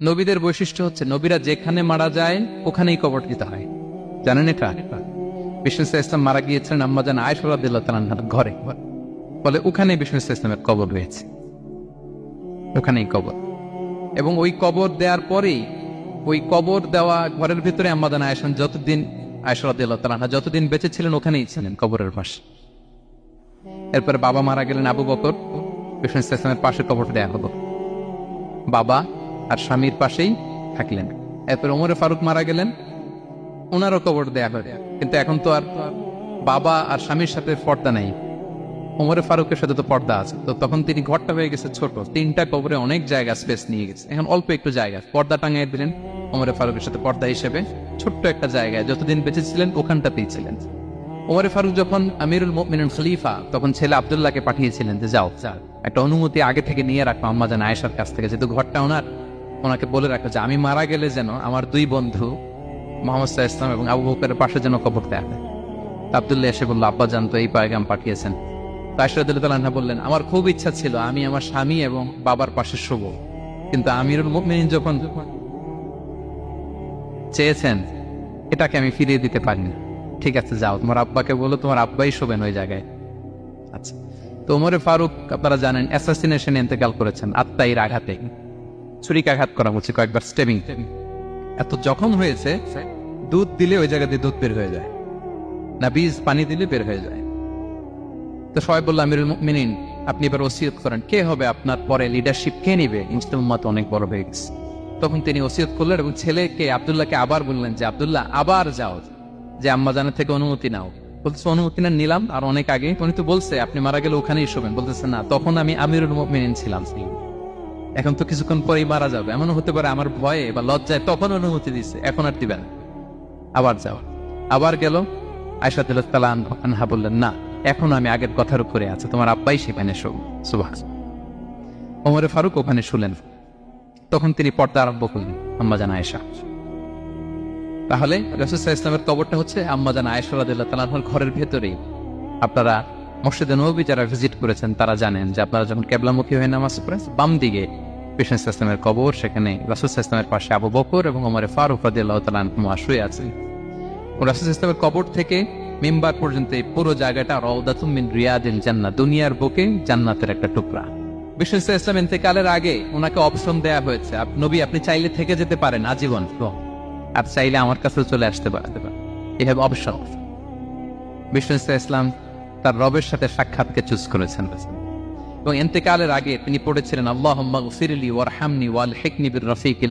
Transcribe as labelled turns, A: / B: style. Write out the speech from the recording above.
A: নবীদের বৈশিষ্ট্য হচ্ছে নবীরা যেখানে মারা যায় ওখানেই কবর দিতে হয়। জানেন এটা? বিষ্ণু ইসলাম মারা গিয়েছিলেন আম্মাজান আয়েশা রাদিয়াল্লাহু তাআলা আনহার ঘরে, ফলে ওখানেই বিষ্ণু ইসলামের কবর রয়েছে, ওখানেই কবর। এবং ওই কবর দেওয়ার পরেই ওই কবর দেওয়া ঘরের ভিতরে আম্মাজান আয়েশা রাদিয়াল্লাহু তাআলা আনহা যতদিন বেঁচে ছিলেন ওখানেই ছিলেন কবরের পাশে। এরপরে বাবা মারা গেলেন আবু বকর, বিষ্ণু ইসলামের পাশে কবর দেয়া হলো, বাবা আর স্বামীর পাশেই থাকলেন। এরপরে ওমরে ফারুক মারা গেলেন, ওনারও কবর দেয়া হলো। কিন্তু এখন তো আর বাবা আর স্বামীর সাথে পর্দা নেই, ওমরে ফারুকের সাথে তো পর্দা আছে। তো তখন তিনি ঘরটা হয়ে গেছে ছোট, তিনটা কবরে অনেক জায়গা স্পেস নিয়ে গেছে, এখন অল্প একটু জায়গা পর্দা টাঙিয়ে দিলেন ওমরে ফারুকের সাথে পর্দা হিসেবে ছোট্ট একটা জায়গায়, যতদিন বেঁচে ছিলেন ওখানটাতেই ছিলেন। ওমরে ফারুক যখন আমিরুল মুমিনিন খলিফা, তখন ছেলে আব্দুল্লাহকে পাঠিয়েছিলেন যে যাও একটা অনুমতি আগে থেকে নিয়ে রাখো আম্মাজান আয়েশার কাছ থেকে, যেহেতু ঘরটা ওনার, ওনাকে বলে রাখো যে আমি মারা গেলে যেন আমার দুই বন্ধু মুহাম্মদ সাল্লাল্লাহু আলাইহি ওয়াসাল্লাম এবং আবু বকরের পাশে যেন কবর দেয়া হয়। আব্দুল্লাহ এসে বলল, আব্বা জান তো এই পয়গাম পাঠিয়েছেন। আয়েশা রাদিয়াল্লাহু তাআলা আনহা বললেন, আমার খুব ইচ্ছা ছিল আমি আমার স্বামী এবং বাবার পাশে শুব, কিন্তু আমিরুল মুমিনিন যখন চেয়েছেন এটাকে আমি ফিরিয়ে দিতে পারিনি। ঠিক আছে যাও, তোমার আব্বাকে বলো তোমার আব্বাই শোবেন ওই জায়গায়। আচ্ছা, তো ওমরে ফারুক আপনারা জানেন অ্যাসাসিনেশনে ইন্তেকাল করেছেন, আত্মাইর আঘাতে, ছুরিকাঘাত করা হচ্ছে কয়েকবার, স্টেবিং। এত জখম হয়েছে দুধ দিলে ওই জায়গা দিয়ে দুধ বের হয়ে যায় না, বীজ পানি দিলে বের হয়ে যায়। তো সবাই বললো আমিরুল মুমিনিন আপনি এবার ওসিয়ত করেন, কে হবে আপনার পরে লিডারশিপ, কে নিবে, মুসলিম উম্মাত অনেক বড় হয়ে গেছে। তখন তিনি ওসিয়ত করলেন এবং ছেলেকে আব্দুল্লাহকে আবার বললেন যে আব্দুল্লাহ আবার যাও, যে আম্মা জানের থেকে অনুমতি নাও। বলতেছে অনুমতি না নিলাম আর অনেক আগে, উনি তো বলছে আপনি মারা গেলে ওখানেই শোবেন। বলতেছে না, তখন আমি আমিরুল মুমিনিন ছিলাম, এখন তো কিছুক্ষণ পরেই মারা যাবে, এমন হতে পারে আমার ভয়ে বা লজ্জায় তখন অনুমতি দিছে, এখন আর দিবেন, আবার যাও। আবার গেল, আয়েশা রাদিয়াল্লাহু তাআলা আনহা বললেন না, এখন আমি আগের কথার উপরে আছে, তোমার আব্বাই সেখানে শোব। সুবহানাল্লাহ। ওমরে ফারুক ওখানে শুলেন, তখন তিনি পর্দা আরম্ভ করলেন আম্মাজান আয়েশা। তাহলে রাসূল সাল্লাল্লাহু আলাইহি ওয়াসাল্লামের কবরটা হচ্ছে আম্মাজান আয়েশা রাদিয়াল্লাহু তাআলা আনহার ঘরের ভেতরেই। আপনারা মসজিদে নববী যারা ভিজিট করেছেন তারা জানেন যে আপনারা যখন কিবলামুখী হয়ে নামাজ পড়েন, বাম দিকে বিষ্ণু সাল্লাল্লাহু আলাইহি ওয়াসাল্লামের কবর, সেখানে রাসূল সাল্লাল্লাহু আলাইহি ওয়াসাল্লামের পাশে আবু বকর এবং ওমরে ফারুক রাদিয়াল্লাহু তাআলা আনহুমা শুয়ে আছেন। রাসূল সাল্লাল্লাহু আলাইহি ওয়াসাল্লামের কবর থেকে মিম্বার পর্যন্ত এই পুরো জায়গাটা রাউদাতুম মিন রিয়াদিল জান্নাহ, দুনিয়ার বুকে জান্নাতের একটা টুকরা। বিষ্ণু সাল্লাল্লাহু আলাইহি ওয়াসাল্লাম ইন্তেকালের আগে ওনাকে অপশন দেয়া হয়েছে, নবী আপনি চাইলে থেকে যেতে পারেন আজীবন, আর চাইলে আমার কাছে চলে আসতে পারেন, এই হ্যাভ অপশন। বিষ্ণু সাল্লাল্লাহু আলাইহি ওয়াসাল্লাম তার রবের সাথে সাক্ষাৎকে চুজ করেছেন এবং ইন্তেকালের আগে তিনি পড়েছিলেন আল্লাহুম্মা গফিরলি ওয়ারহামনি ওয়ালহিকনি বির রফিকিল